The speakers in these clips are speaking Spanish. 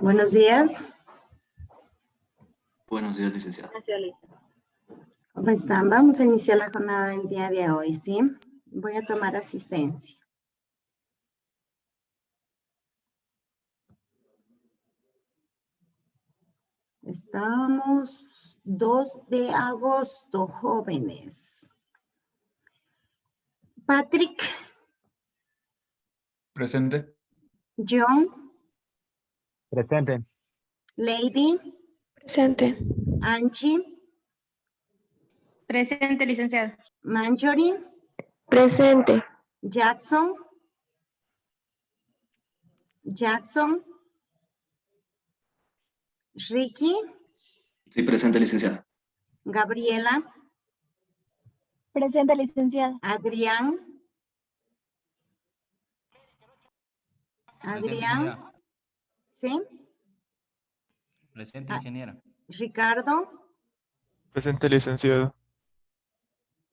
Buenos días. Buenos días, licenciada. ¿Cómo están? Vamos a iniciar la jornada del día de hoy, ¿sí? Voy a tomar asistencia. Estamos 2 de agosto, jóvenes. Patrick. Presente. John. Presente. Lady. Presente. Angie. Presente, licenciada. Marjorie. Presente. Jackson. Jackson. Ricky. Sí, presente, licenciada. Gabriela. Presente, licenciada. Adrián. Presente, Adrián. ingeniera. ¿Sí? Presente, ingeniera. Ricardo. Presente, licenciado.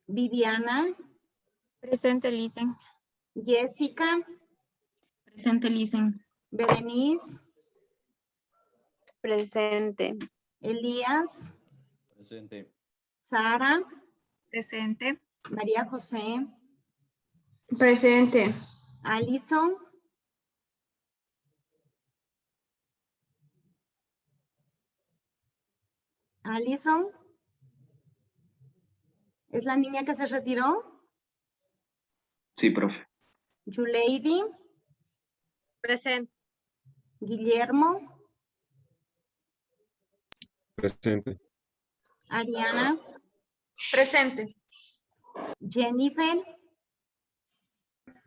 Viviana. Presente, licen. Jessica. Presente, licen. Berenice. Presente. Elías. Presente. Sara. Presente. María José. Presente. Alison. Alison. ¿Es la niña que se retiró? Sí, profe. Yuleidy. Presente. Guillermo. Presente. Ariana. Presente. Jennifer.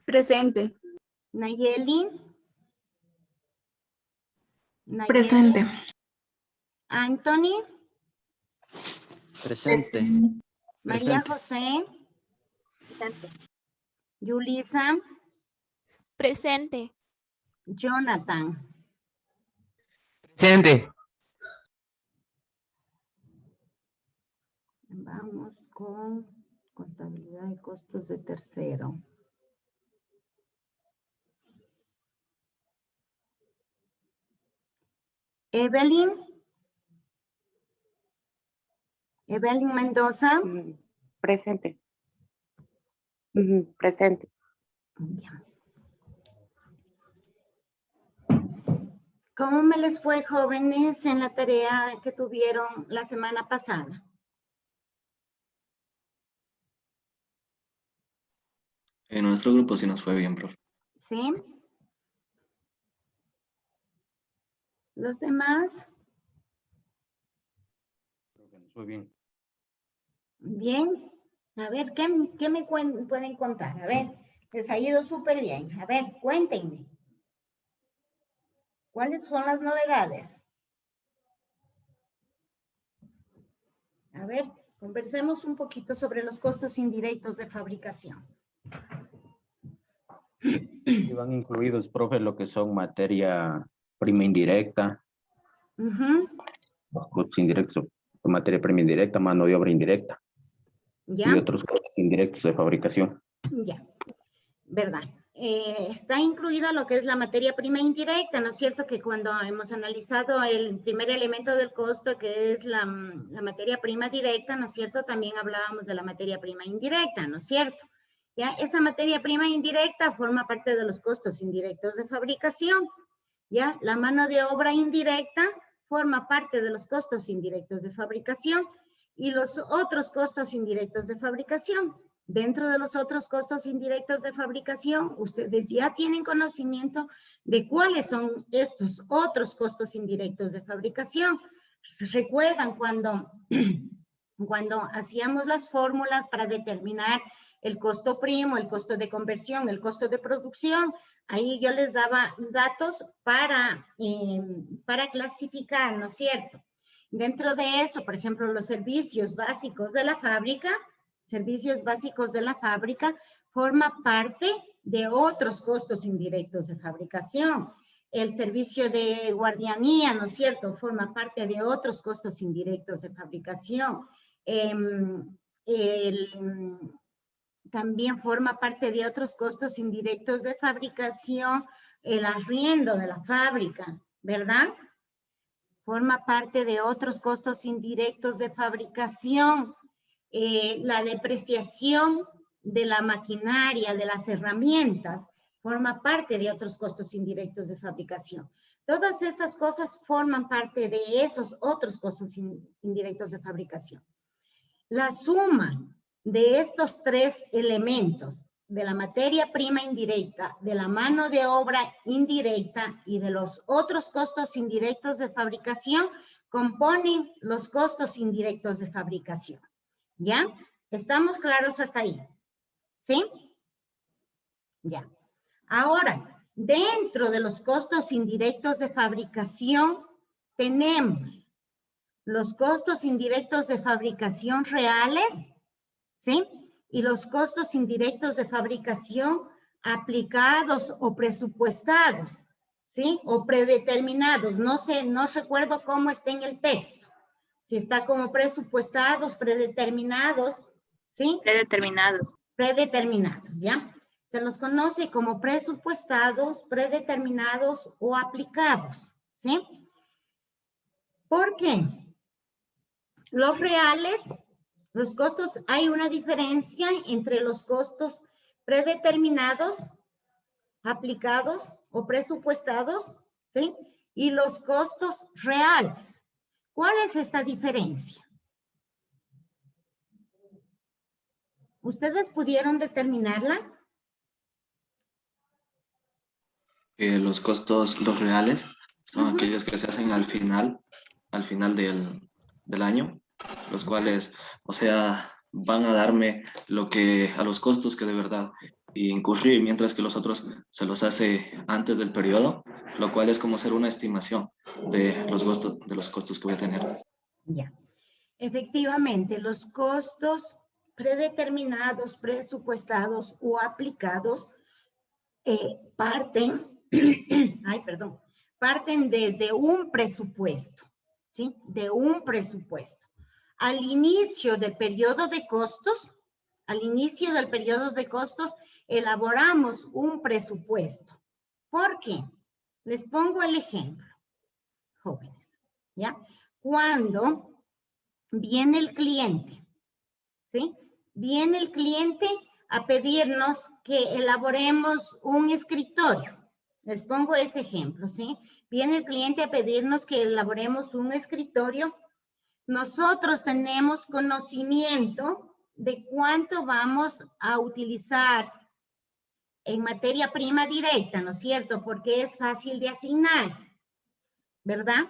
Presente. Nayeli. Presente. Anthony. Presente. María Presente. José. Presente. Yulisa. Presente. Jonathan. Presente. Vamos con contabilidad de costos de tercero. Evelyn. Evelyn Mendoza. Presente. Presente. Ya. ¿Cómo me les fue, jóvenes, en la tarea que tuvieron la semana pasada? En nuestro grupo sí nos fue bien, profe. ¿Sí? ¿Los demás? Muy bien. Bien. A ver, ¿qué me pueden contar? A ver, les ha ido súper bien. A ver, cuéntenme. ¿Cuáles son las novedades? A ver, conversemos un poquito sobre los costos indirectos de fabricación. Y van incluidos, profe, lo que son materia prima indirecta, los costos indirectos, materia prima indirecta, mano de obra indirecta ¿Ya? y otros costos indirectos de fabricación. Ya, verdad. Está incluida lo que es la materia prima indirecta, ¿no es cierto? Que cuando hemos analizado el primer elemento del costo, que es la materia prima directa, ¿no es cierto? También hablábamos de la materia prima indirecta, ¿no es cierto? Ya, esa materia prima indirecta forma parte de los costos indirectos de fabricación. Ya, la mano de obra indirecta forma parte de los costos indirectos de fabricación y los otros costos indirectos de fabricación. Dentro de los otros costos indirectos de fabricación, ustedes ya tienen conocimiento de cuáles son estos otros costos indirectos de fabricación. ¿Recuerdan cuando hacíamos las fórmulas para determinar el costo primo, el costo de conversión, el costo de producción? Ahí yo les daba datos para clasificar, ¿no es cierto? Dentro de eso, por ejemplo, los servicios básicos de la fábrica, forma parte de otros costos indirectos de fabricación. El servicio de guardianía, ¿no es cierto?, forma parte de otros costos indirectos de fabricación. También forma parte de otros costos indirectos de fabricación el arriendo de la fábrica, ¿verdad? Forma parte de otros costos indirectos de fabricación. La depreciación de la maquinaria, de las herramientas, forma parte de otros costos indirectos de fabricación. Todas estas cosas forman parte de esos otros costos indirectos de fabricación. La suma de estos tres elementos, de la materia prima indirecta, de la mano de obra indirecta y de los otros costos indirectos de fabricación, componen los costos indirectos de fabricación. ¿Ya? ¿Estamos claros hasta ahí? ¿Sí? Ya. Ahora, dentro de los costos indirectos de fabricación, tenemos los costos indirectos de fabricación reales, ¿sí? Y los costos indirectos de fabricación aplicados o presupuestados, ¿sí? O predeterminados. No sé, no recuerdo cómo está en el texto. Si está como presupuestados, predeterminados, ¿sí? Predeterminados. Predeterminados, ¿ya? Se los conoce como presupuestados, predeterminados o aplicados, ¿sí? ¿Por qué? Los reales, los costos, hay una diferencia entre los costos predeterminados, aplicados o presupuestados, ¿sí? Y los costos reales. ¿Cuál es esta diferencia? ¿Ustedes pudieron determinarla? Los costos, los reales, son aquellos que se hacen al final del año, los cuales, o sea, van a darme a los costos que de verdad incurrí, mientras que los otros se los hace antes del periodo, lo cual es como ser una estimación de los costos que voy a tener. Ya. Efectivamente, los costos predeterminados, presupuestados o aplicados parten desde un presupuesto, ¿sí? De un presupuesto. Al inicio del periodo de costos, elaboramos un presupuesto. ¿Por qué? Les pongo el ejemplo, jóvenes, ¿ya? Cuando viene el cliente, ¿sí? Viene el cliente a pedirnos que elaboremos un escritorio. Les pongo ese ejemplo, ¿sí? Viene el cliente a pedirnos que elaboremos un escritorio. Nosotros tenemos conocimiento de cuánto vamos a utilizar en materia prima directa, ¿no es cierto? Porque es fácil de asignar, ¿verdad?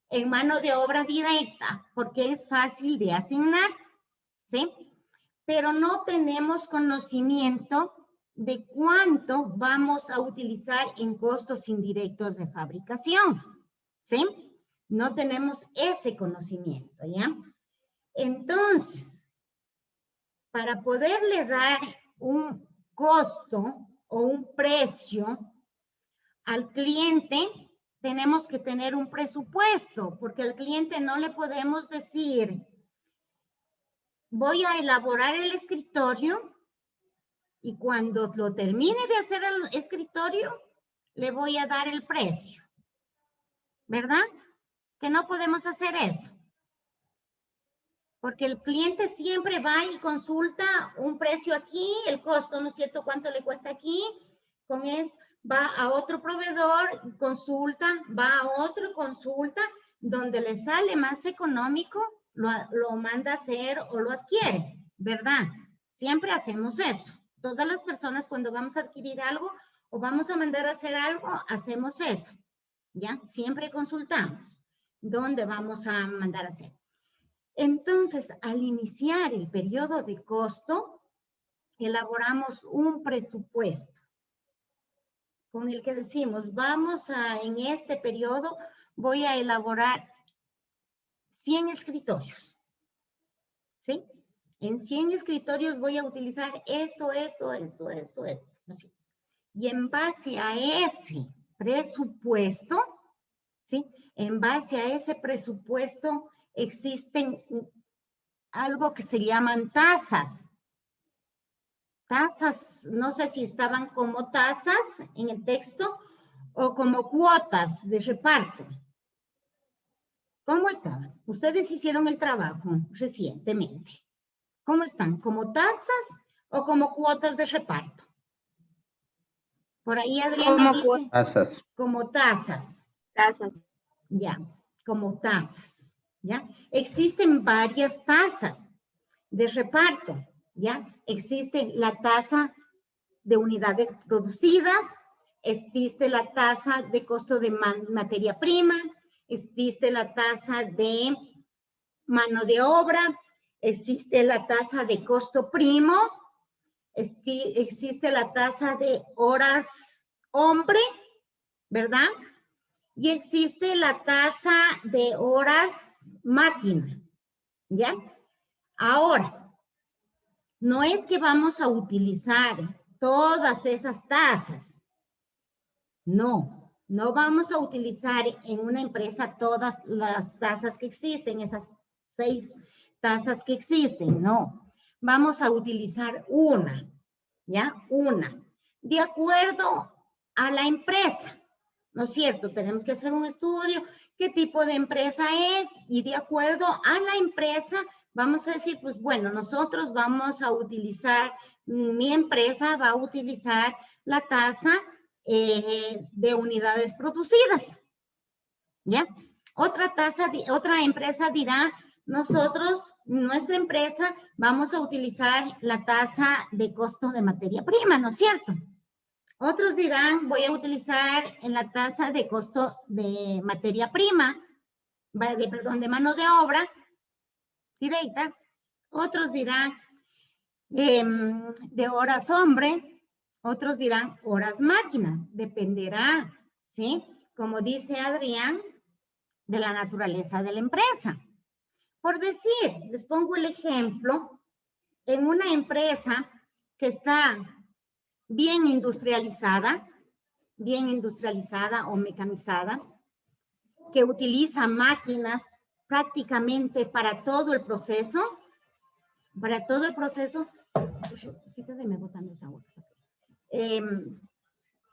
En mano de obra directa, porque es fácil de asignar, ¿sí? Pero no tenemos conocimiento de cuánto vamos a utilizar en costos indirectos de fabricación, ¿sí? No tenemos ese conocimiento, ¿ya? Entonces, para poderle dar un costo o un precio al cliente, tenemos que tener un presupuesto, porque al cliente no le podemos decir, voy a elaborar el escritorio y cuando lo termine de hacer el escritorio, le voy a dar el precio. ¿Verdad? Que no podemos hacer eso. Porque el cliente siempre va y consulta un precio aquí, el costo, ¿no es cierto? ¿Cuánto le cuesta aquí? Con esto va a otro proveedor, consulta, va a otro, consulta, donde le sale más económico, lo manda a hacer o lo adquiere, ¿verdad? Siempre hacemos eso. Todas las personas cuando vamos a adquirir algo o vamos a mandar a hacer algo, hacemos eso, ¿ya? Siempre consultamos dónde vamos a mandar a hacer. Entonces, al iniciar el periodo de costo, elaboramos un presupuesto con el que decimos, en este periodo voy a elaborar 100 escritorios, ¿sí? En 100 escritorios voy a utilizar esto. ¿Sí? Y en base a ese presupuesto, ¿sí? En base a ese presupuesto existen algo que se llaman tasas. Tasas, no sé si estaban como tasas en el texto o como cuotas de reparto? ¿Cómo estaban? Ustedes hicieron el trabajo recientemente. ¿Cómo están? ¿Como tasas o como cuotas de reparto? Por ahí Adriana dice Tasas. como tasas. Tasas. Ya, como tasas. ¿Ya? Existen varias tasas de reparto. ¿Ya? Existe la tasa de unidades producidas, existe la tasa de costo de materia prima, existe la tasa de mano de obra, existe la tasa de costo primo, existe la tasa de horas hombre, ¿verdad? Y existe la tasa de horas máquina, ¿ya? Ahora, no es que vamos a utilizar todas esas tasas. No, no vamos a utilizar en una empresa todas las tasas que existen, esas 6 tasas que existen, no. Vamos a utilizar una, ¿ya? Una. De acuerdo a la empresa, ¿no es cierto? Tenemos que hacer un estudio, qué tipo de empresa es, y de acuerdo a la empresa, vamos a decir, pues bueno, nosotros vamos a utilizar, mi empresa va a utilizar la tasa de unidades producidas, ¿ya? Otra empresa dirá, nosotros, nuestra empresa, vamos a utilizar la tasa de costo de materia prima, ¿no es cierto? Otros dirán, voy a utilizar en la tasa de costo de materia prima, de mano de obra directa. Otros dirán de horas hombre, otros dirán horas máquina, dependerá, ¿sí? Como dice Adrián, de la naturaleza de la empresa. Por decir, les pongo el ejemplo, en una empresa que está bien industrializada o mecanizada, que utiliza máquinas prácticamente para todo el proceso,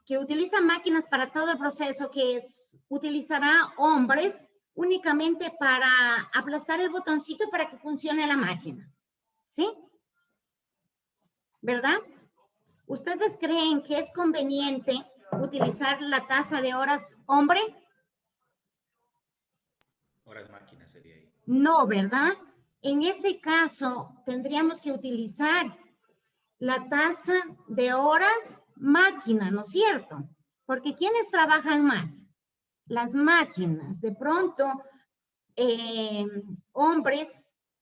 que utiliza máquinas para todo el proceso, utilizará hombres únicamente para aplastar el botoncito para que funcione la máquina, ¿sí? ¿Verdad? ¿Ustedes creen que es conveniente utilizar la tasa de horas hombre? Horas máquinas sería ahí. No, ¿verdad? En ese caso, tendríamos que utilizar la tasa de horas máquina, ¿no es cierto? Porque ¿quiénes trabajan más? Las máquinas. De pronto, hombres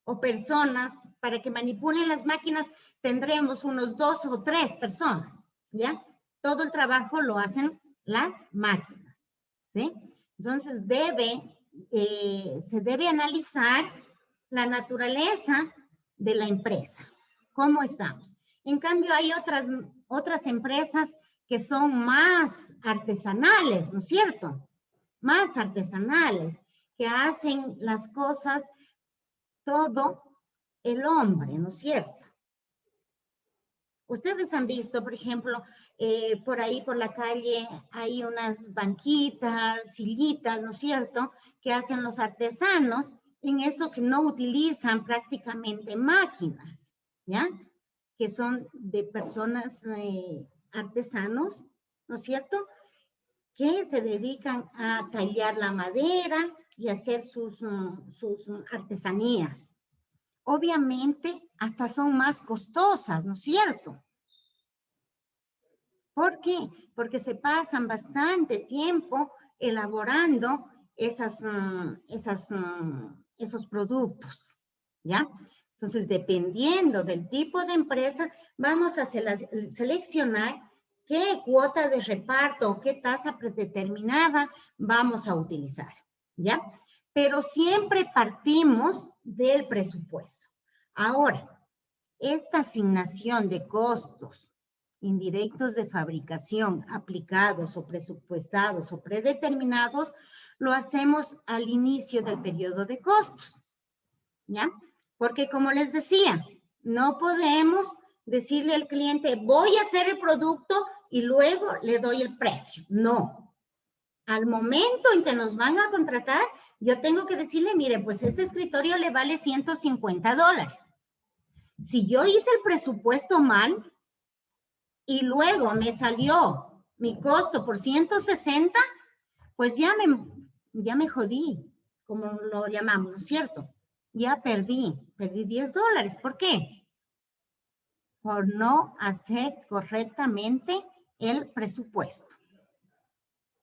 o personas, para que manipulen las máquinas, tendremos unos 2 o 3 personas, ¿ya? Todo el trabajo lo hacen las máquinas, ¿sí? Entonces, se debe analizar la naturaleza de la empresa. ¿Cómo estamos? En cambio, hay otras empresas que son más artesanales, ¿no es cierto? Más artesanales, que hacen las cosas todo el hombre, ¿no es cierto? Ustedes han visto, por ejemplo, por ahí por la calle hay unas banquitas, sillitas, ¿no es cierto?, que hacen los artesanos, en eso que no utilizan prácticamente máquinas, ¿ya? Que son de personas artesanos, ¿no es cierto?, que se dedican a tallar la madera y hacer sus artesanías. Obviamente, hasta son más costosas, ¿no es cierto? ¿Por qué? Porque se pasan bastante tiempo elaborando esos productos, ¿ya? Entonces, dependiendo del tipo de empresa, vamos a seleccionar qué cuota de reparto o qué tasa predeterminada vamos a utilizar, ¿ya? Pero siempre partimos del presupuesto. Ahora, esta asignación de costos indirectos de fabricación aplicados o presupuestados o predeterminados, lo hacemos al inicio del periodo de costos, ¿ya? Porque como les decía, no podemos decirle al cliente, voy a hacer el producto y luego le doy el precio. No, al momento en que nos van a contratar, yo tengo que decirle, mire, pues este escritorio le vale $150. Si yo hice el presupuesto mal y luego me salió mi costo por 160, pues ya me jodí, como lo llamamos, ¿no es cierto? Ya perdí $10. ¿Por qué? Por no hacer correctamente el presupuesto.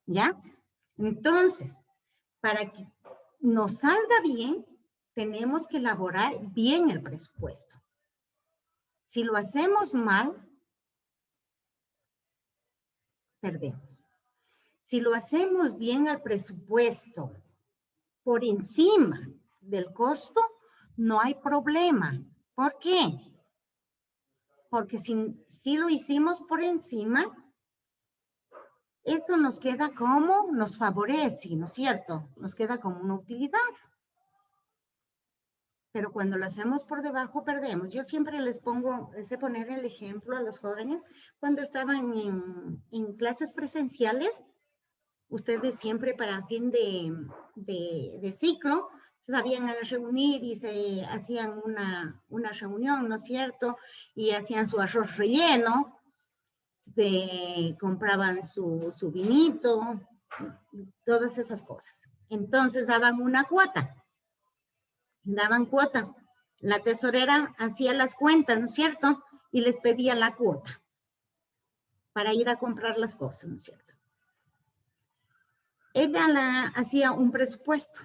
¿Ya? Entonces, para que nos salga bien, tenemos que elaborar bien el presupuesto. Si lo hacemos mal, perdemos. Si lo hacemos bien el presupuesto por encima del costo, no hay problema. ¿Por qué? Porque si lo hicimos por encima, eso nos queda como, nos favorece, ¿no es cierto? Nos queda como una utilidad. Pero cuando lo hacemos por debajo, perdemos. Yo siempre les poner el ejemplo a los jóvenes, cuando estaban en clases presenciales, ustedes siempre para fin de ciclo, se sabían reunir y se hacían una reunión, ¿no es cierto? Y hacían su arroz relleno, compraban su vinito, todas esas cosas. Entonces daban una cuota. Daban cuota. La tesorera hacía las cuentas, ¿no es cierto? Y les pedía la cuota para ir a comprar las cosas, ¿no es cierto? Ella hacía un presupuesto,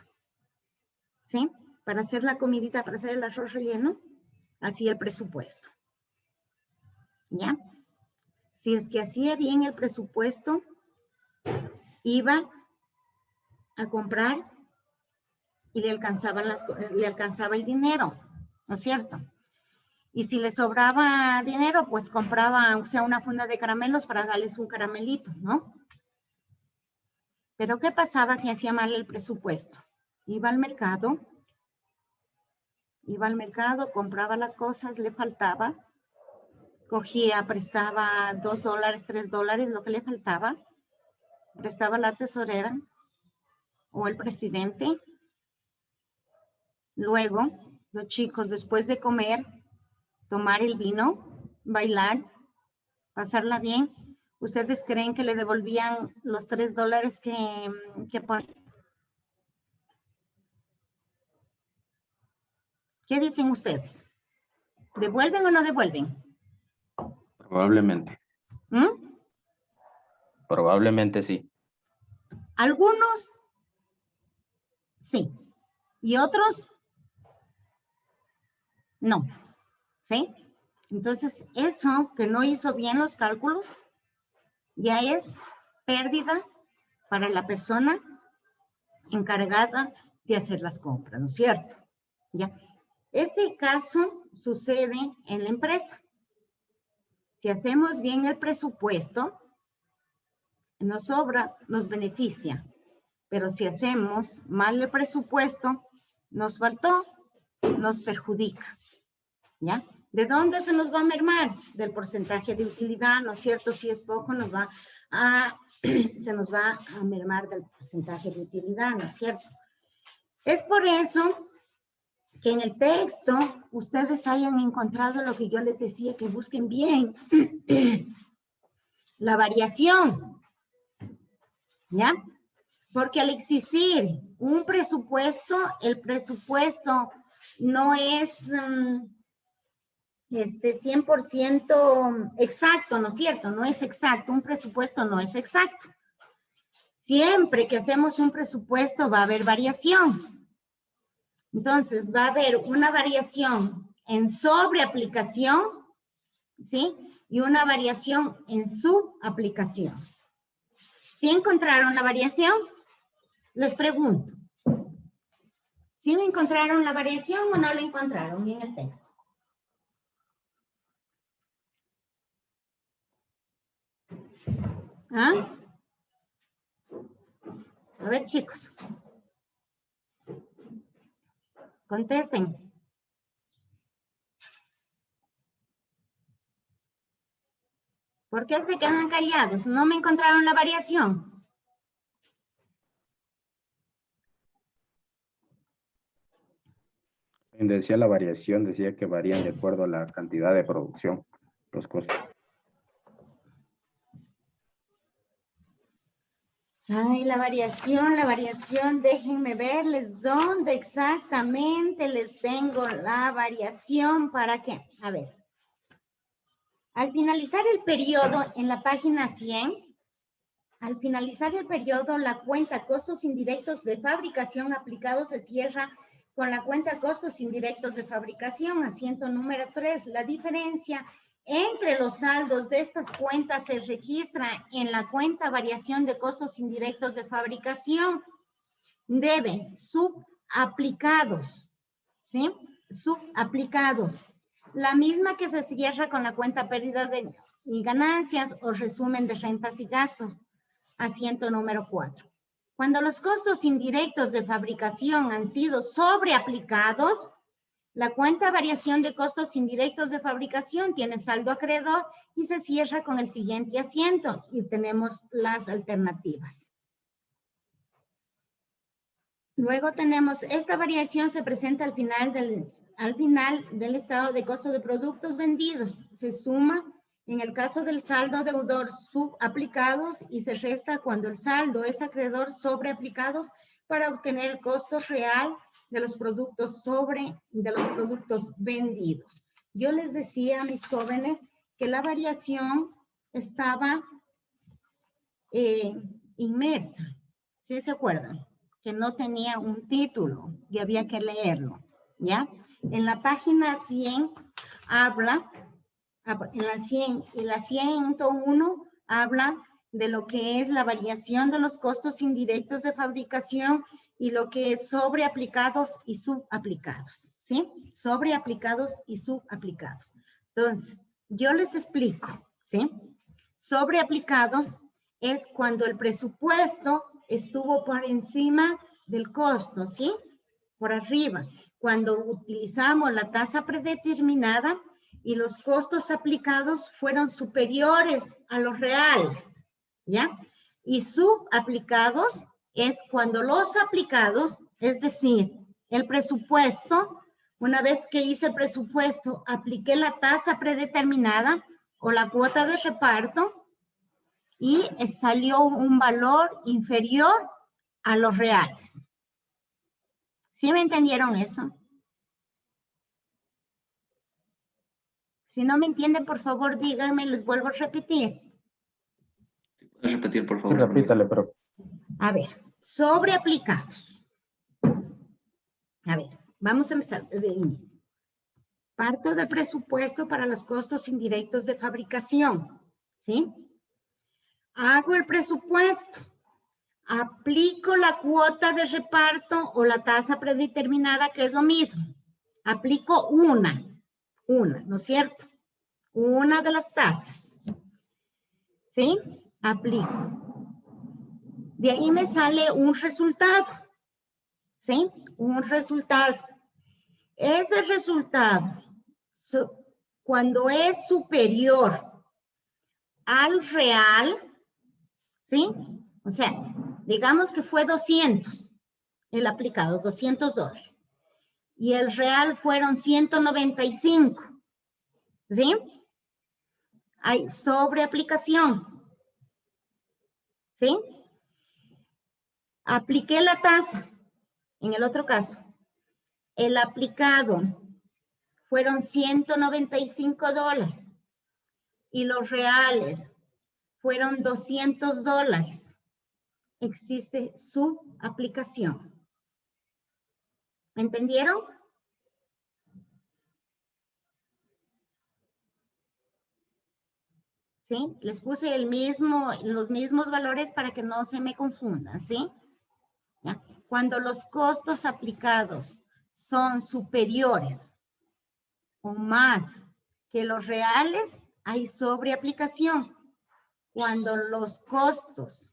¿sí? Para hacer la comidita, para hacer el arroz relleno, hacía el presupuesto. ¿Ya? Si es que hacía bien el presupuesto, iba a comprar y le alcanzaba el dinero, ¿no es cierto? Y si le sobraba dinero, pues compraba, o sea, una funda de caramelos para darles un caramelito, ¿no? Pero ¿qué pasaba si hacía mal el presupuesto? Iba al mercado, compraba las cosas, le faltaba, cogía, prestaba $2, $3, lo que le faltaba, prestaba a la tesorera o el presidente. Luego, los chicos, después de comer, tomar el vino, bailar, pasarla bien. ¿Ustedes creen que le devolvían los $3 que ponen? ¿Qué dicen ustedes? ¿Devuelven o no devuelven? Probablemente. ¿Mm? Probablemente sí. Algunos, sí. Y otros, no. ¿Sí? Entonces, eso que no hizo bien los cálculos, ya es pérdida para la persona encargada de hacer las compras, ¿no es cierto? ¿Ya? Ese caso sucede en la empresa. Si hacemos bien el presupuesto, nos sobra, nos beneficia. Pero si hacemos mal el presupuesto, nos faltó, nos perjudica. ¿Ya? ¿De dónde se nos va a mermar? Del porcentaje de utilidad, ¿no es cierto? Si es poco, se nos va a mermar del porcentaje de utilidad, ¿no es cierto? Es por eso que en el texto ustedes hayan encontrado lo que yo les decía, que busquen bien la variación, ¿ya? Porque al existir un presupuesto, el presupuesto no es 100% exacto, ¿no es cierto? No es exacto, un presupuesto no es exacto. Siempre que hacemos un presupuesto va a haber variación. Entonces, va a haber una variación en sobreaplicación, ¿sí? Y una variación en subaplicación. ¿Sí encontraron la variación? Les pregunto. ¿Sí encontraron la variación o no la encontraron en el texto? ¿Ah? A ver, chicos. Contesten. ¿Por qué se quedan callados? ¿No me encontraron la variación? Decía la variación, decía que varían de acuerdo a la cantidad de producción, los costos. Ay, la variación, déjenme verles dónde exactamente les tengo la variación para que, a ver. Al finalizar el periodo en la página 100, al finalizar el periodo, la cuenta costos indirectos de fabricación aplicados se cierra con la cuenta costos indirectos de fabricación, asiento número 3. La diferencia entre los saldos de estas cuentas se registra en la cuenta variación de costos indirectos de fabricación. Debe subaplicados, ¿sí? Subaplicados. La misma que se cierra con la cuenta pérdidas y ganancias o resumen de rentas y gastos. Asiento número 4. Cuando los costos indirectos de fabricación han sido sobreaplicados, la cuenta variación de costos indirectos de fabricación tiene saldo acreedor y se cierra con el siguiente asiento y tenemos las alternativas. Luego tenemos, esta variación se presenta al final del estado de costo de productos vendidos. Se suma en el caso del saldo deudor subaplicados y se resta cuando el saldo es acreedor sobreaplicados para obtener el costo real de los productos vendidos. Yo les decía a mis jóvenes que la variación estaba inmersa, ¿sí se acuerdan? Que no tenía un título y había que leerlo, ¿ya? En la página 100 habla, en la 100 y la 101 habla de lo que es la variación de los costos indirectos de fabricación y lo que es sobreaplicados y subaplicados, ¿sí? Sobreaplicados y subaplicados. Entonces, yo les explico, ¿sí? Sobreaplicados es cuando el presupuesto estuvo por encima del costo, ¿sí? Por arriba. Cuando utilizamos la tasa predeterminada y los costos aplicados fueron superiores a los reales, ¿ya? Y subaplicados es cuando los aplicados, es decir, el presupuesto, una vez que hice el presupuesto, apliqué la tasa predeterminada o la cuota de reparto y salió un valor inferior a los reales. ¿Sí me entendieron eso? Si no me entienden, por favor, díganme, les vuelvo a repetir. ¿Puedes repetir, por favor? Repítale, pero. A ver, sobreaplicados. A ver, vamos a empezar desde el inicio. Parto del presupuesto para los costos indirectos de fabricación, ¿sí? Hago el presupuesto. Aplico la cuota de reparto o la tasa predeterminada, que es lo mismo. Aplico una, ¿no es cierto? Una de las tasas. ¿Sí? Aplico. De ahí me sale un resultado. ¿Sí? Un resultado. Ese resultado, cuando es superior al real, ¿sí? O sea, digamos que fue 200 el aplicado, $200. Y el real fueron 195. ¿Sí? Hay sobreaplicación. ¿Sí? Apliqué la tasa. En el otro caso, el aplicado fueron $195 y los reales fueron $200. Existe subaplicación. ¿Me entendieron? ¿Sí? Les puse los mismos valores para que no se me confundan, ¿sí? ¿Ya? Cuando los costos aplicados son superiores o más que los reales, hay sobreaplicación. Cuando los costos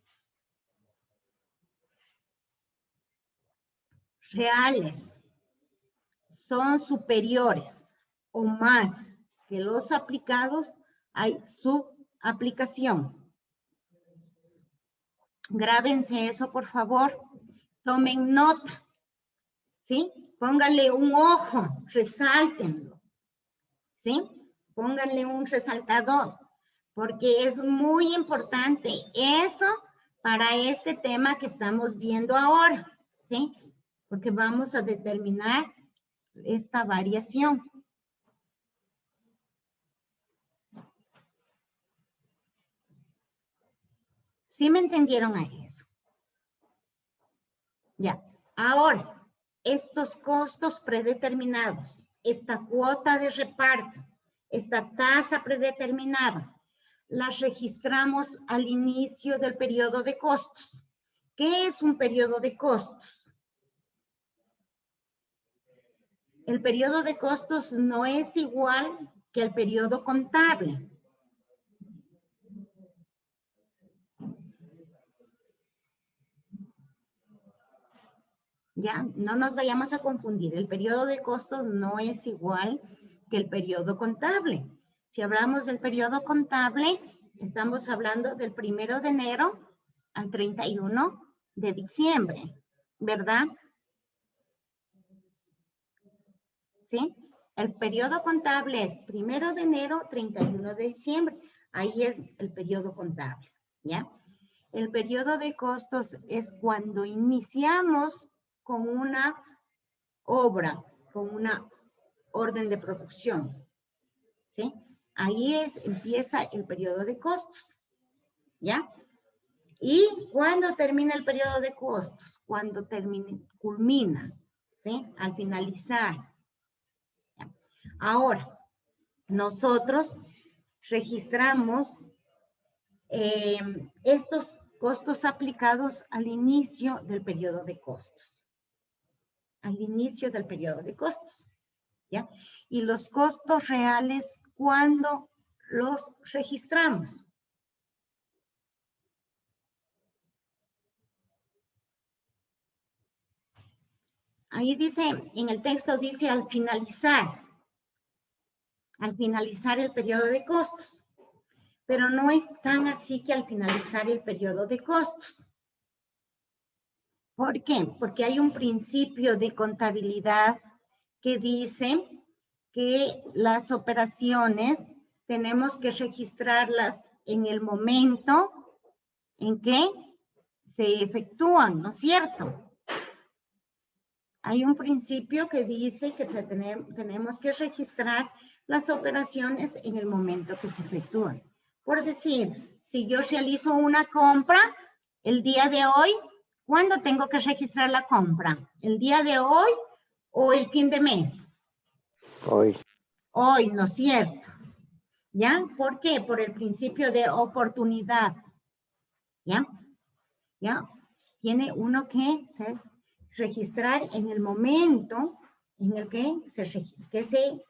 reales son superiores o más que los aplicados, hay subaplicación. Grábense eso, por favor. Tomen nota. ¿sí? Pónganle un ojo, resáltenlo, ¿sí? Pónganle un resaltador, porque es muy importante eso para este tema que estamos viendo ahora, ¿sí? Porque vamos a determinar esta variación. ¿Sí me entendieron a eso? Ya. Ahora, estos costos predeterminados, esta cuota de reparto, esta tasa predeterminada, las registramos al inicio del periodo de costos. ¿Qué es un periodo de costos? El periodo de costos no es igual que el periodo contable. Ya, no nos vayamos a confundir. El periodo de costos no es igual que el periodo contable. Si hablamos del periodo contable, estamos hablando del 1 de enero al 31 de diciembre, ¿verdad? ¿Sí? El periodo contable es 1 de enero, 31 de diciembre. Ahí es el periodo contable, ¿ya? El periodo de costos es cuando iniciamos con una obra, con una orden de producción, ¿sí? Ahí empieza el periodo de costos, ¿ya? ¿Y cuándo termina el periodo de costos? Cuando culmina, ¿sí? Al finalizar. ¿Ya? Ahora, nosotros registramos estos costos aplicados al inicio del periodo de costos. Al inicio del periodo de costos, ¿ya? Y los costos reales, ¿cuándo los registramos? Ahí dice, en el texto dice al finalizar el periodo de costos. Pero no es tan así que al finalizar el periodo de costos. ¿Por qué? Porque hay un principio de contabilidad que dice que las operaciones tenemos que registrarlas en el momento en que se efectúan, ¿no es cierto? Hay un principio que dice que tenemos que registrar las operaciones en el momento que se efectúan. Por decir, si yo realizo una compra el día de hoy, ¿cuándo tengo que registrar la compra? ¿El día de hoy o el fin de mes? Hoy. Hoy, ¿no es cierto? ¿Ya? ¿Por qué? Por el principio de oportunidad. ¿Ya? ¿Ya? Tiene uno que registrar en el momento en el que se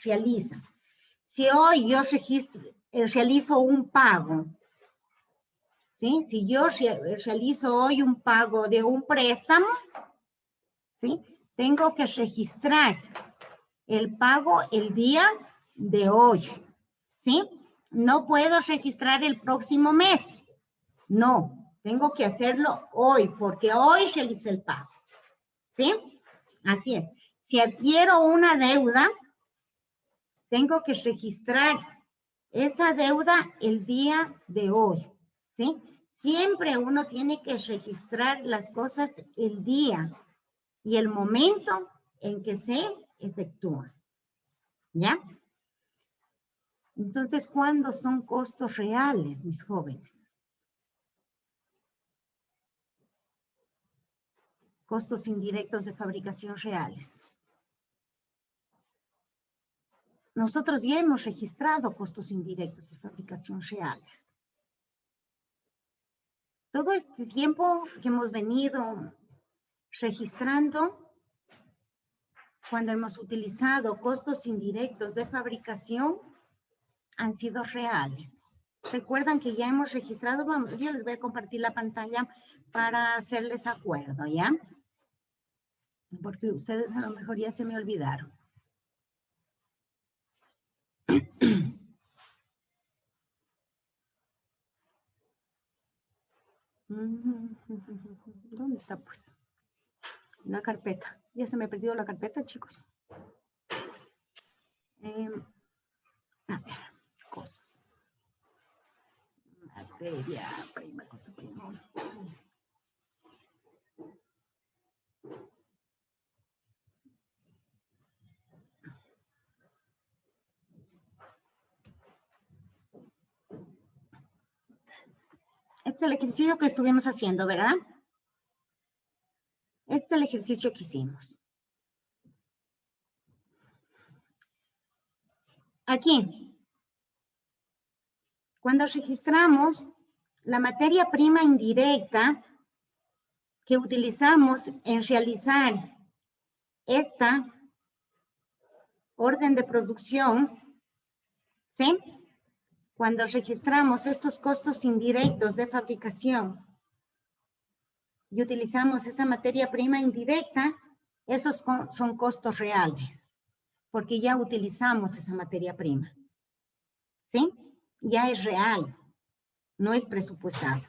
realiza. Si hoy yo realizo un pago, ¿sí? Si yo realizo hoy un pago de un préstamo, ¿sí? Tengo que registrar el pago el día de hoy, ¿sí? No puedo registrar el próximo mes. No, tengo que hacerlo hoy, porque hoy realicé el pago, ¿sí? Así es. Si adquiero una deuda, tengo que registrar esa deuda el día de hoy, ¿sí? Siempre uno tiene que registrar las cosas el día y el momento en que se efectúan, ¿ya? Entonces, ¿cuándo son costos reales, mis jóvenes? Costos indirectos de fabricación reales. Nosotros ya hemos registrado costos indirectos de fabricación reales. Todo este tiempo que hemos venido registrando, cuando hemos utilizado costos indirectos de fabricación, han sido reales. Recuerdan que ya hemos registrado, yo les voy a compartir la pantalla para hacerles acuerdo, ¿ya? Porque ustedes a lo mejor ya se me olvidaron. ¿Dónde está pues? La carpeta. Ya se me perdió la carpeta, chicos. A ver, costos. Materia prima, costo primo. Este es el ejercicio que estuvimos haciendo, ¿verdad? Este es el ejercicio que hicimos. Aquí, cuando registramos la materia prima indirecta que utilizamos en realizar esta orden de producción, ¿sí? Cuando registramos estos costos indirectos de fabricación y utilizamos esa materia prima indirecta, esos son costos reales, porque ya utilizamos esa materia prima, ¿sí? Ya es real, no es presupuestado,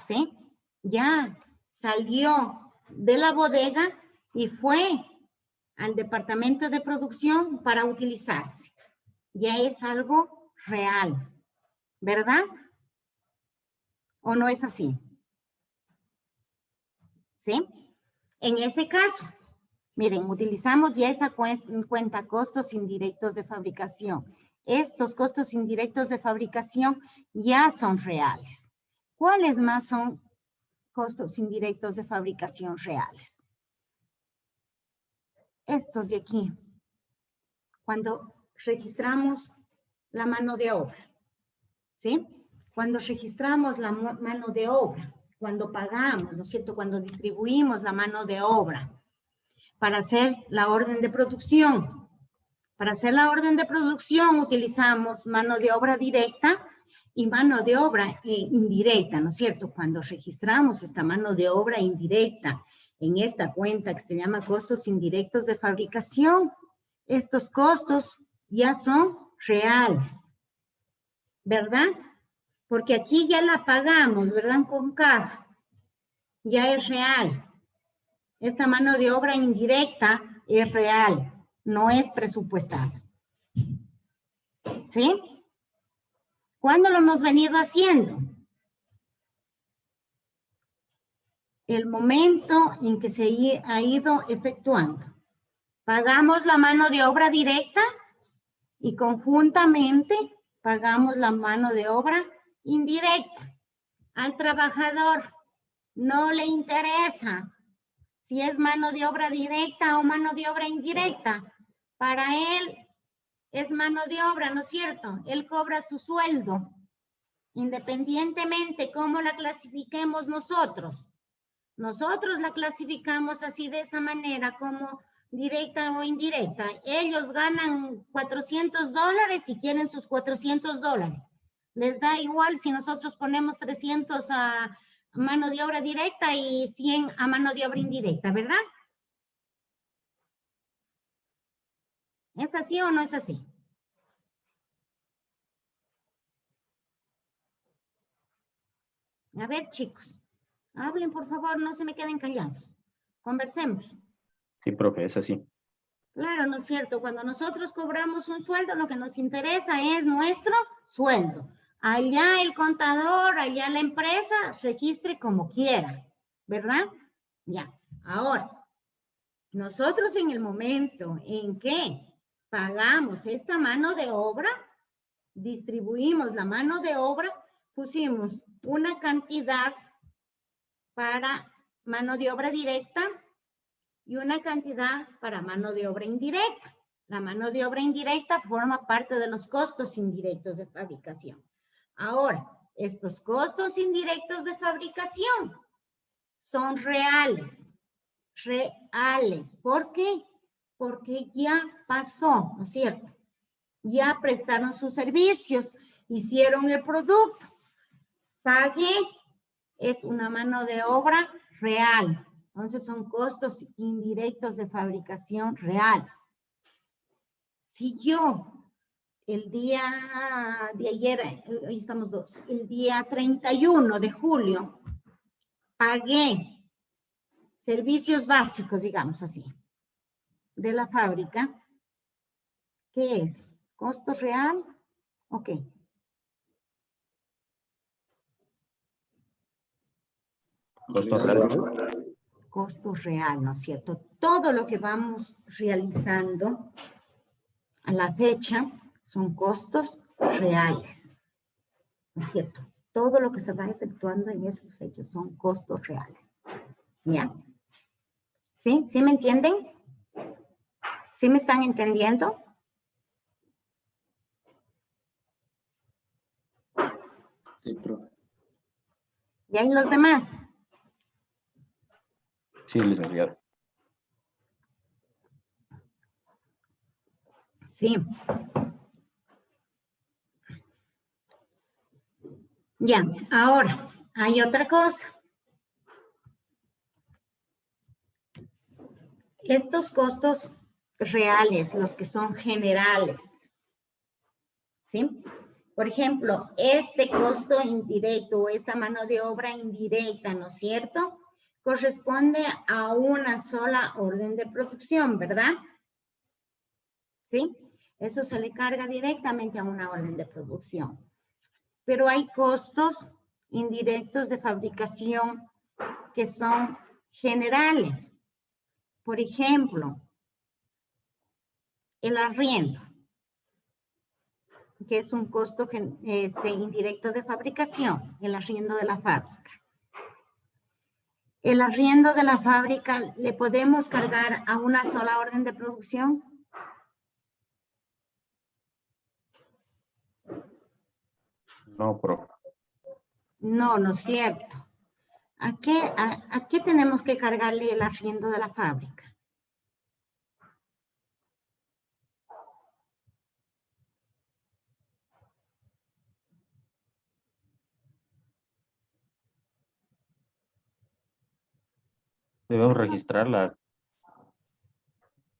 ¿sí? Ya salió de la bodega y fue al departamento de producción para utilizarse. Ya es algo real, ¿verdad? ¿O no es así? ¿Sí? En ese caso, miren, utilizamos ya esa cuenta costos indirectos de fabricación. Estos costos indirectos de fabricación ya son reales. ¿Cuáles más son costos indirectos de fabricación reales? Estos de aquí. Cuando registramos la mano de obra, ¿sí? Cuando registramos la mano de obra, cuando pagamos, ¿no es cierto? Cuando distribuimos la mano de obra para hacer la orden de producción. Para hacer la orden de producción utilizamos mano de obra directa y mano de obra indirecta, ¿no es cierto? Cuando registramos esta mano de obra indirecta en esta cuenta que se llama costos indirectos de fabricación, estos costos ya son reales, ¿verdad? Porque aquí ya la pagamos, ¿verdad? Con carga. Ya es real. Esta mano de obra indirecta es real, no es presupuestada. ¿Sí? ¿Cuándo lo hemos venido haciendo? El momento en que se ha ido efectuando. Pagamos la mano de obra directa y conjuntamente pagamos la mano de obra indirecta. Al trabajador no le interesa si es mano de obra directa o mano de obra indirecta. Para él es mano de obra, ¿no es cierto? Él cobra su sueldo, independientemente cómo la clasifiquemos nosotros. Nosotros la clasificamos así de esa manera, como directa o indirecta. Ellos ganan $400 y quieren sus $400. Les da igual si nosotros ponemos 300 a mano de obra directa y 100 a mano de obra indirecta, ¿verdad? ¿Es así o no es así? A ver, chicos, hablen por favor, no se me queden callados. Conversemos. Sí, profe, es así. Claro, ¿no es cierto? Cuando nosotros cobramos un sueldo, lo que nos interesa es nuestro sueldo. Allá el contador, allá la empresa, registre como quiera, ¿verdad? Ya, ahora, nosotros en el momento en que pagamos esta mano de obra, distribuimos la mano de obra, pusimos una cantidad para mano de obra directa y una cantidad para mano de obra indirecta. La mano de obra indirecta forma parte de los costos indirectos de fabricación. Ahora, estos costos indirectos de fabricación son reales. Reales. ¿Por qué? Porque ya pasó, ¿no es cierto? Ya prestaron sus servicios, hicieron el producto. Pagué, es una mano de obra real. Entonces son costos indirectos de fabricación real. Si yo el día de ayer, hoy estamos 2, el día 31 de julio, pagué servicios básicos, digamos así, de la fábrica, ¿qué es? ¿Costo real? Ok. Costo real. Costo real, ¿no es cierto? Todo lo que vamos realizando a la fecha son costos reales, ¿no es cierto? Todo lo que se va efectuando en esa fecha son costos reales. ¿Ya? ¿Sí? ¿Sí me entienden? ¿Sí me están entendiendo? Sí, profe. ¿Y hay los demás? Sí, licenciado. Sí. Ya, ahora, hay otra cosa. Estos costos reales, los que son generales, ¿sí? Por ejemplo, este costo indirecto o esta mano de obra indirecta, ¿no es cierto? Corresponde a una sola orden de producción, ¿verdad? ¿Sí? Eso se le carga directamente a una orden de producción. Pero hay costos indirectos de fabricación que son generales. Por ejemplo, el arriendo, que es un costo indirecto de fabricación, el arriendo de la fábrica. El arriendo de la fábrica, ¿le podemos cargar a una sola orden de producción? No, profe. No, no es cierto. ¿A qué tenemos que cargarle el arriendo de la fábrica? Debemos registrarla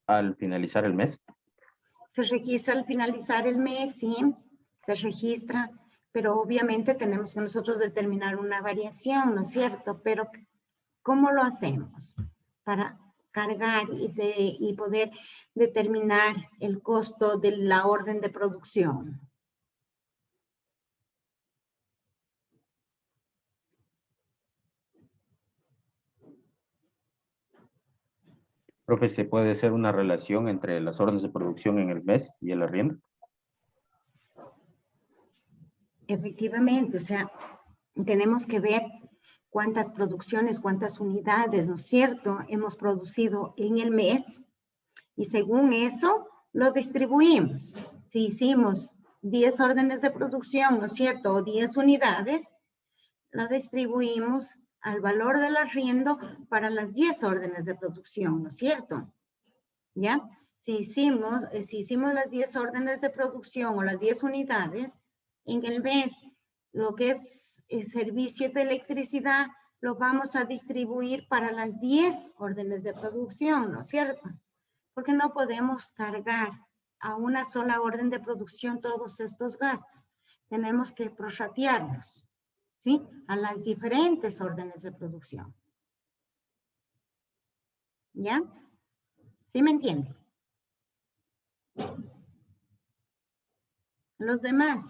al finalizar el mes. Se registra al finalizar el mes, sí, se registra, pero obviamente tenemos que nosotros determinar una variación, ¿no es cierto? Pero ¿cómo lo hacemos para cargar y poder determinar el costo de la orden de producción? Profe, ¿se puede hacer una relación entre las órdenes de producción en el mes y el arriendo? Efectivamente, o sea, tenemos que ver cuántas producciones, cuántas unidades, ¿no es cierto?, hemos producido en el mes y según eso lo distribuimos. Si hicimos 10 órdenes de producción, ¿no es cierto?, o 10 unidades, la distribuimos al valor del arriendo para las 10 órdenes de producción, ¿no es cierto? ¿Ya? Si hicimos las 10 órdenes de producción o las 10 unidades, en el mes, lo que es el servicio de electricidad, lo vamos a distribuir para las 10 órdenes de producción, ¿no es cierto? Porque no podemos cargar a una sola orden de producción todos estos gastos. Tenemos que prorratearlos, ¿sí? A las diferentes órdenes de producción. ¿Ya? ¿Sí me entienden? Los demás,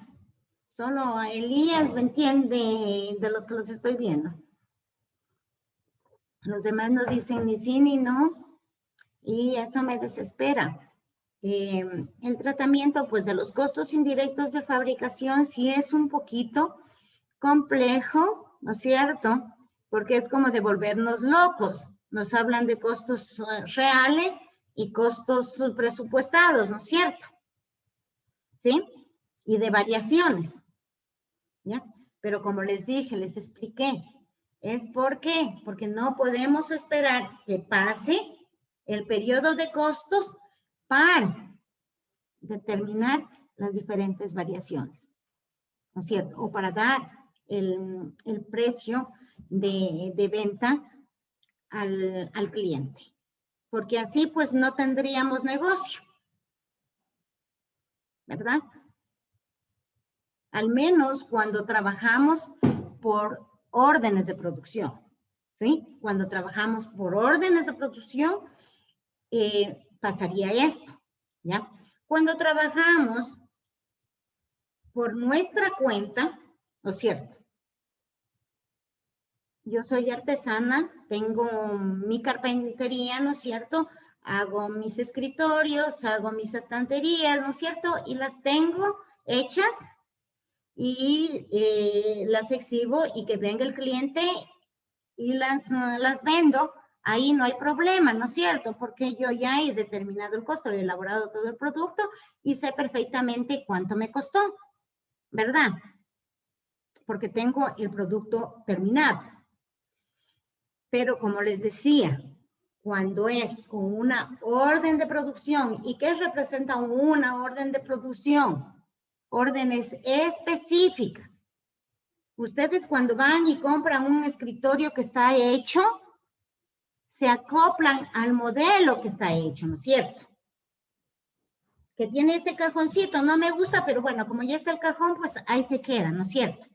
solo a Elías me entiende de los que los estoy viendo. Los demás no dicen ni sí ni no y eso me desespera. El tratamiento pues de los costos indirectos de fabricación sí es un poquito complejo, ¿no es cierto? Porque es como de volvernos locos. Nos hablan de costos reales y costos presupuestados, ¿no es cierto? ¿Sí? Y de variaciones, ¿ya? Pero como les dije, les expliqué, ¿es por qué? Porque no podemos esperar que pase el periodo de costos para determinar las diferentes variaciones, ¿no es cierto? O para dar el precio de venta al cliente. Porque así pues no tendríamos negocio, ¿verdad? Al menos cuando trabajamos por órdenes de producción. ¿sí? Cuando trabajamos por órdenes de producción, pasaría esto, ¿ya? Cuando trabajamos por nuestra cuenta, ¿no es cierto? Yo soy artesana, tengo mi carpintería, ¿no es cierto? Hago mis escritorios, hago mis estanterías, ¿no es cierto? Y las tengo hechas y las exhibo y que venga el cliente y las vendo. Ahí no hay problema, ¿no es cierto? Porque yo ya he determinado el costo, he elaborado todo el producto y sé perfectamente cuánto me costó, ¿verdad? Porque tengo el producto terminado. Pero como les decía, cuando es con una orden de producción, ¿y qué representa una orden de producción? Órdenes específicas. Ustedes cuando van y compran un escritorio que está hecho, se acoplan al modelo que está hecho, ¿no es cierto? Que tiene este cajoncito, no me gusta, pero bueno, como ya está el cajón, pues ahí se queda, ¿no es cierto?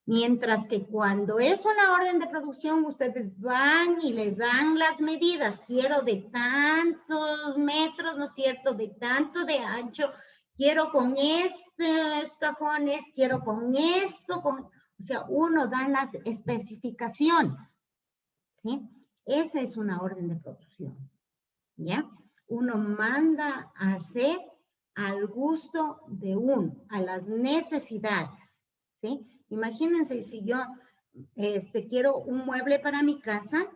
Mientras que cuando es una orden de producción, ustedes van y le dan las medidas. Quiero de tantos metros, ¿no es cierto? De tanto de ancho. Quiero con estos cajones, quiero con esto. O sea, uno da las especificaciones, ¿sí? Esa es una orden de producción, ¿ya? Uno manda a hacer al gusto de uno, a las necesidades, ¿sí? Imagínense si yo quiero un mueble para mi casa,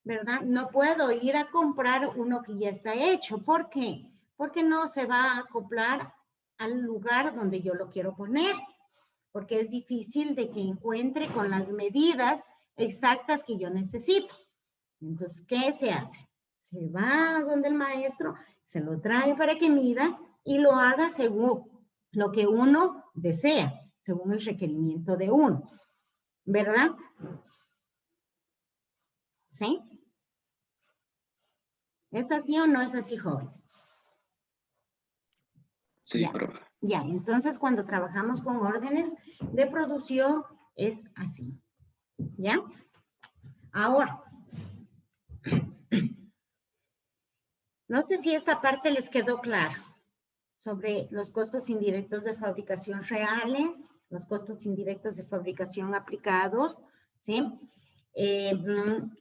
¿verdad? No puedo ir a comprar uno que ya está hecho. ¿Por qué? Porque no se va a acoplar al lugar donde yo lo quiero poner, porque es difícil de que encuentre con las medidas exactas que yo necesito. Entonces, ¿qué se hace? Se va donde el maestro, se lo trae para que mida y lo haga según lo que uno desea, según el requerimiento de uno, ¿verdad? ¿Sí? ¿Es así o no es así, jóvenes? Sí, Ya. profe. Ya, entonces cuando trabajamos con órdenes de producción es así, ¿ya? Ahora, no sé si esta parte les quedó clara sobre los costos indirectos de fabricación reales, los costos indirectos de fabricación aplicados, ¿sí?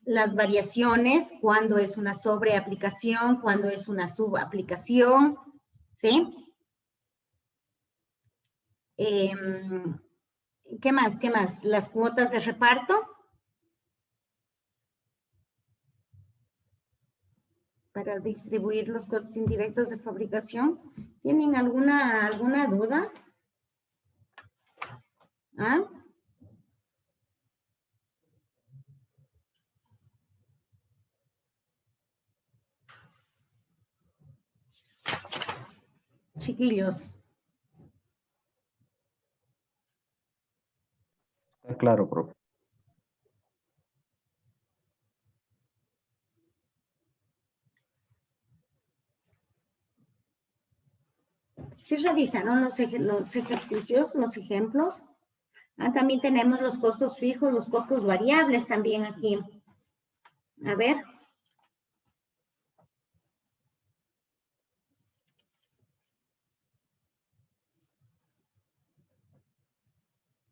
Las variaciones, cuando es una sobreaplicación, cuando es una subaplicación, ¿sí? ¿Qué más? ¿Qué más? Las cuotas de reparto. Para distribuir los costos indirectos de fabricación. ¿Tienen alguna duda? ¿Ah? Chiquillos. Está claro, profe. Sí revisaron los ejercicios, los ejemplos. También tenemos los costos fijos, los costos variables también aquí. A ver.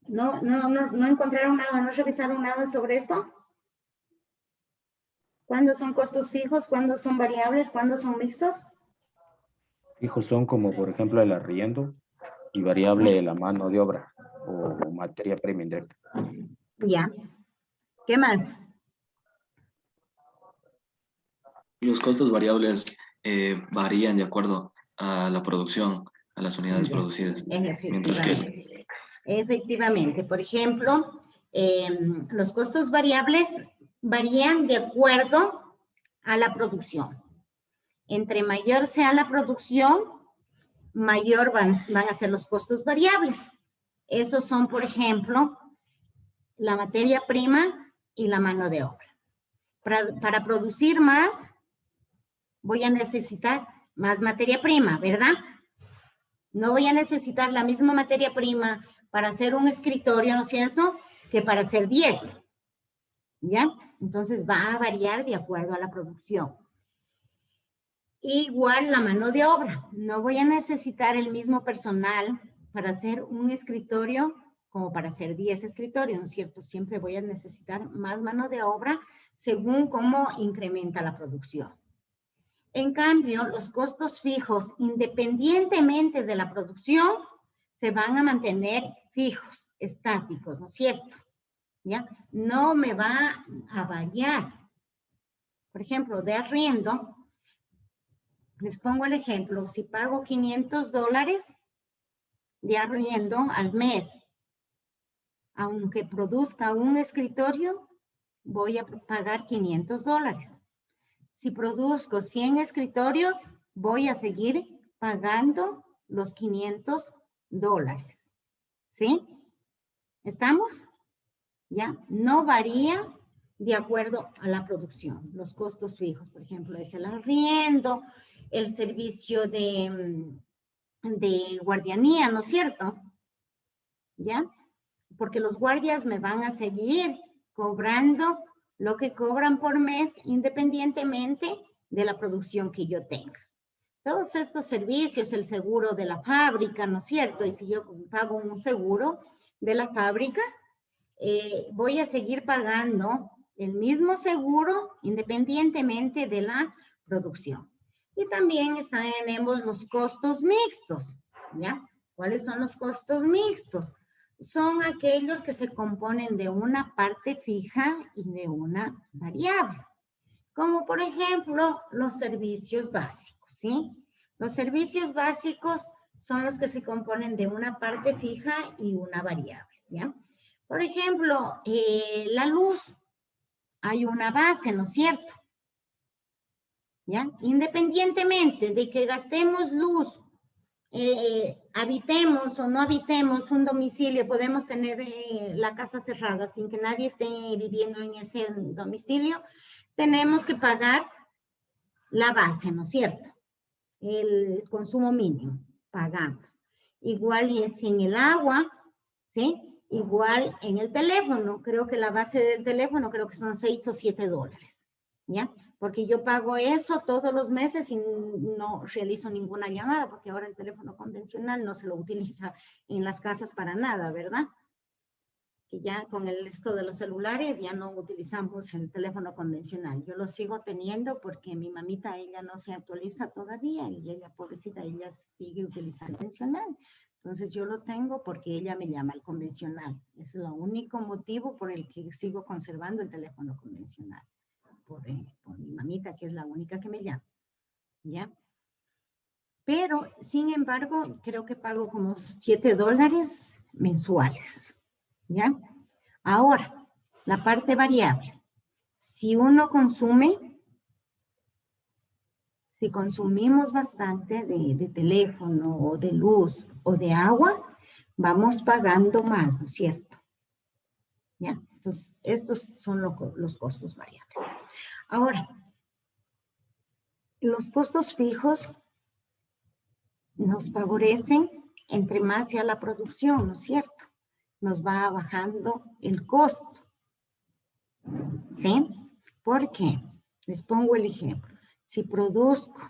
¿No encontraron nada, no revisaron nada sobre esto? ¿Cuándo son costos fijos? ¿Cuándo son variables? ¿Cuándo son mixtos? Fijos son como, por ejemplo, el arriendo y variable la mano de obra o materia prima indirecta. Ya. ¿Qué más? Los costos variables varían de acuerdo a la producción, a las unidades producidas. Mientras que Efectivamente. Por ejemplo, los costos variables varían de acuerdo a la producción. Entre mayor sea la producción, mayor van a ser los costos variables. Esos son, por ejemplo, la materia prima y la mano de obra. Para producir más, voy a necesitar más materia prima, ¿verdad? No voy a necesitar la misma materia prima para hacer un escritorio, ¿no es cierto?, que para hacer 10. ¿Ya? Entonces va a variar de acuerdo a la producción. Igual la mano de obra. No voy a necesitar el mismo personal para hacer un escritorio como para hacer 10 escritorios, ¿no es cierto? Siempre voy a necesitar más mano de obra según cómo incrementa la producción. En cambio, los costos fijos, independientemente de la producción, se van a mantener fijos, estáticos, ¿no es cierto? ¿Ya? No me va a variar. Por ejemplo, de arriendo, les pongo el ejemplo, si pago $500 de arriendo al mes, aunque produzca un escritorio, voy a pagar $500. Si produzco 100 escritorios, voy a seguir pagando los $500. ¿Sí? ¿Estamos? ¿Ya? No varía de acuerdo a la producción. Los costos fijos, por ejemplo, es el arriendo, el servicio de guardianía, ¿no es cierto? ¿Ya? Porque los guardias me van a seguir cobrando lo que cobran por mes independientemente de la producción que yo tenga. Todos estos servicios, el seguro de la fábrica, ¿no es cierto? Y si yo pago un seguro de la fábrica, voy a seguir pagando el mismo seguro independientemente de la producción. Y también tenemos los costos mixtos, ¿ya? ¿Cuáles son los costos mixtos? Son aquellos que se componen de una parte fija y de una variable. Como por ejemplo, los servicios básicos, ¿sí? Los servicios básicos son los que se componen de una parte fija y una variable, ¿ya? Por ejemplo, la luz, hay una base, ¿no es cierto? ¿Ya? Independientemente de que gastemos luz, habitemos o no habitemos un domicilio, podemos tener la casa cerrada sin que nadie esté viviendo en ese domicilio, tenemos que pagar la base, ¿no es cierto? El consumo mínimo, pagamos. Igual y es en el agua, ¿sí? Igual en el teléfono, creo que la base del teléfono creo que son $6 o $7, ¿ya? Porque yo pago eso todos los meses y no realizo ninguna llamada, porque ahora el teléfono convencional no se lo utiliza en las casas para nada, ¿verdad? Que ya con esto de los celulares ya no utilizamos el teléfono convencional. Yo lo sigo teniendo porque mi mamita, ella no se actualiza todavía y ella, pobrecita, ella sigue utilizando el convencional. Entonces yo lo tengo porque ella me llama el convencional. Es el único motivo por el que sigo conservando el teléfono convencional. Por mi mamita, que es la única que me llama. ¿Ya? Pero, sin embargo, creo que pago como $7 mensuales. ¿Ya? Ahora, la parte variable. Si uno consume, si consumimos bastante de teléfono o de luz o de agua, vamos pagando más, ¿no es cierto? ¿Ya? Entonces, estos son los costos variables. Ahora, los costos fijos nos favorecen entre más sea la producción, ¿no es cierto? Nos va bajando el costo. ¿Sí? ¿Por qué? Les pongo el ejemplo. Si produzco,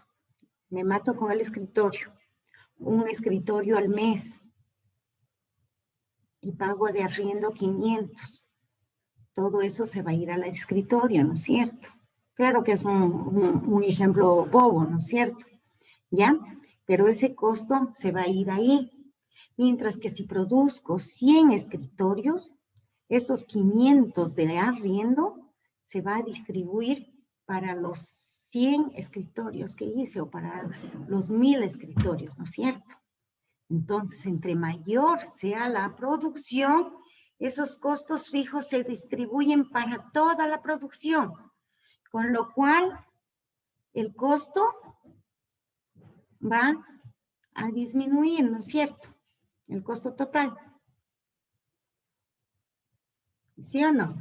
me mato con el escritorio, un escritorio al mes y pago de arriendo 500, todo eso se va a ir al escritorio, ¿no es cierto? Claro que es un ejemplo bobo, ¿no es cierto? ¿Ya? Pero ese costo se va a ir ahí. Mientras que si produzco 100 escritorios, esos 500 de arriendo se va a distribuir para los 100 escritorios que hice o para los 1000 escritorios, ¿no es cierto? Entonces, entre mayor sea la producción, esos costos fijos se distribuyen para toda la producción, con lo cual el costo va a disminuir, ¿no es cierto? El costo total. ¿Sí o no?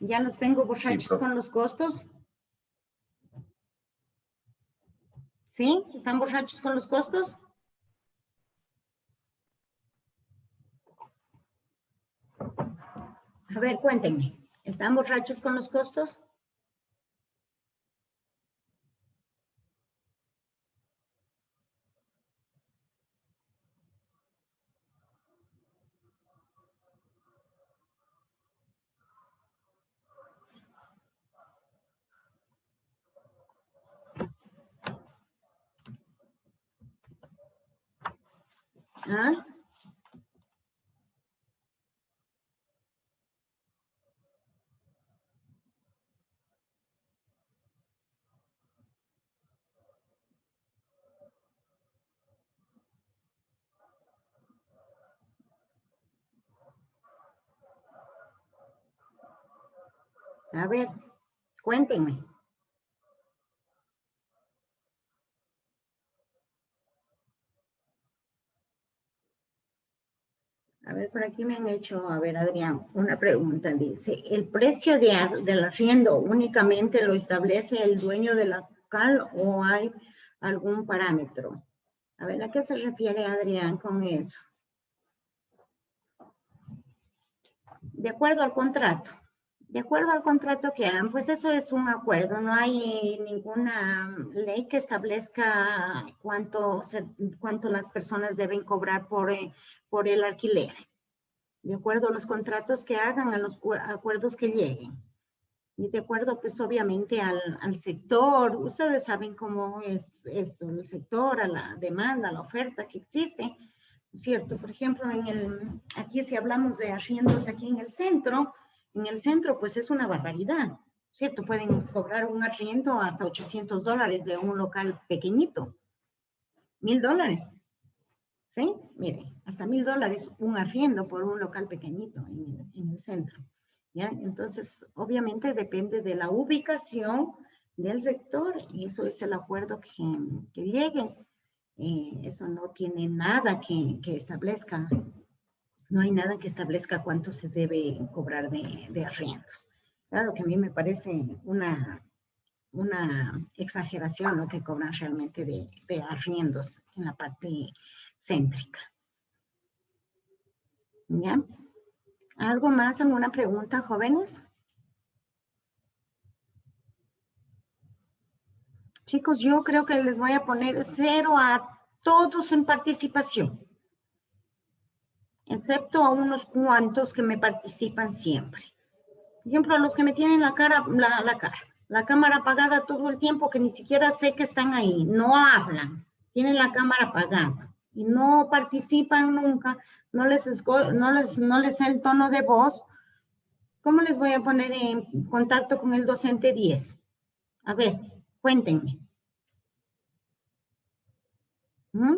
¿Ya los tengo borrachos Sí, con los costos? ¿Sí? ¿Están borrachos con los costos? A ver, cuéntenme. ¿Están borrachos con los costos? ¿Ah? A ver, cuéntenme. A ver, por aquí me han hecho, a ver, Adrián, una pregunta. Dice, ¿el precio del arriendo únicamente lo establece el dueño de la local o hay algún parámetro? A ver, ¿a qué se refiere Adrián con eso? De acuerdo al contrato. De acuerdo al contrato que hagan, pues eso es un acuerdo. No hay ninguna ley que establezca cuánto las personas deben cobrar por el alquiler. De acuerdo a los contratos que hagan, a los acuerdos que lleguen. Y de acuerdo, pues obviamente al sector, ustedes saben cómo es esto, el sector, a la demanda, a la oferta que existe, ¿cierto? Por ejemplo, aquí si hablamos de arriendos aquí en el centro pues es una barbaridad, ¿cierto? Pueden cobrar un arriendo hasta $800 de un local pequeñito, $1,000. ¿Sí? Mire, hasta $1,000 un arriendo por un local pequeñito en el centro. ¿Ya? Entonces, obviamente depende de la ubicación del sector y eso es el acuerdo que lleguen. Eso no tiene nada que establezca, no hay nada que establezca cuánto se debe cobrar de arriendos. Claro que a mí me parece una exageración lo que cobran realmente de arriendos en la parte céntrica. ¿Ya? ¿Algo más? ¿Alguna pregunta, jóvenes? Chicos, yo creo que les voy a poner 0 a todos en participación, excepto a unos cuantos que me participan siempre. Por ejemplo, a los que me tienen la cámara apagada todo el tiempo, que ni siquiera sé que están ahí, no hablan, tienen la cámara apagada y no participan nunca, no les sé el tono de voz. ¿Cómo les voy a poner en contacto con el docente 10? A ver, cuéntenme. ¿Mm?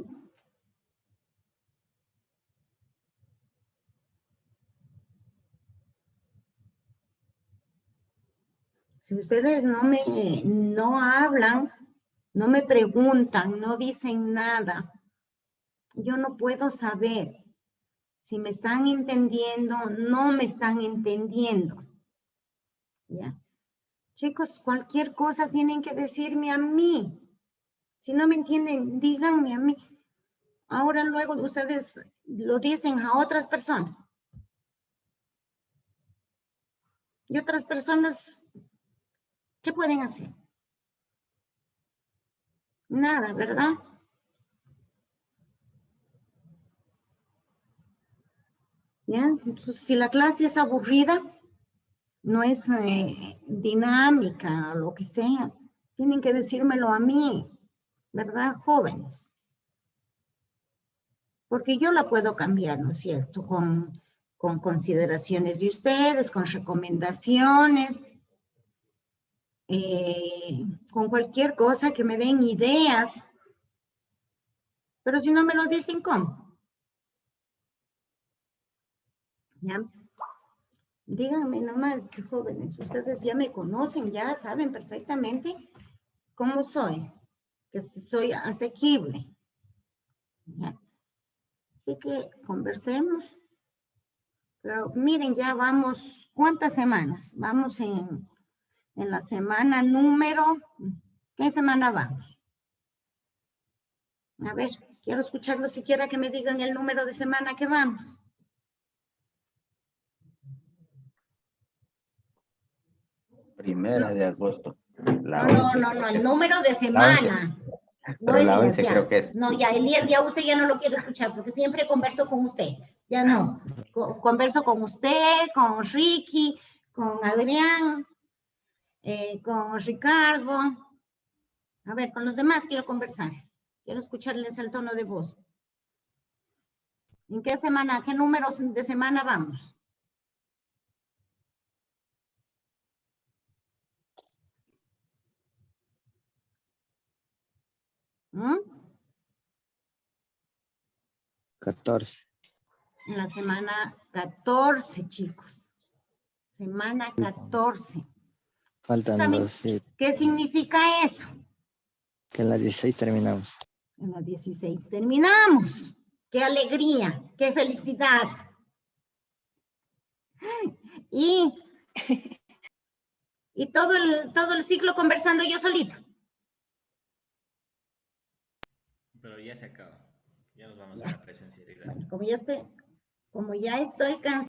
Si ustedes no hablan, no me preguntan, no dicen nada, yo no puedo saber si me están entendiendo, no me están entendiendo. ¿Ya? Chicos, cualquier cosa tienen que decirme a mí. Si no me entienden, díganme a mí. Ahora luego ustedes lo dicen a otras personas. Y otras personas, ¿qué pueden hacer? Nada, ¿verdad? ¿Ya? Entonces, si la clase es aburrida, no es dinámica, lo que sea, tienen que decírmelo a mí, ¿verdad, jóvenes? Porque yo la puedo cambiar, ¿no es cierto? Con consideraciones de ustedes, con recomendaciones, con cualquier cosa que me den ideas. Pero si no me lo dicen, ¿cómo? ¿Ya? Díganme nomás, jóvenes, ustedes ya me conocen, ya saben perfectamente cómo soy, que soy asequible. ¿Ya? Así que conversemos. Pero miren, ya vamos, ¿cuántas semanas? Vamos en la semana número, ¿qué semana vamos? A ver, quiero escucharlo siquiera que me digan el número de semana que vamos. Primera No. de agosto. La No, 11 no, creo no, que el es. número de semana. No, Pero la Elías, 11 ya. creo que es. No, ya, Elías, ya usted ya no lo quiero escuchar porque siempre converso con usted. Ya no. Converso con usted, con Ricky, con Adrián, con Ricardo. A ver, con los demás quiero conversar. Quiero escucharles el tono de voz. ¿En qué semana, qué números de semana vamos? ¿Mm? 14. En la semana 14, chicos. Semana 14. Faltan ¿Saben 2, sí. qué significa eso? Que en la 16 terminamos. En la 16 terminamos. ¡Qué alegría! ¡Qué felicidad! Y todo el ciclo conversando yo solito. Pero ya se acaba. Ya nos vamos a Ya. la presencialidad. Bueno, como ya estoy cansada.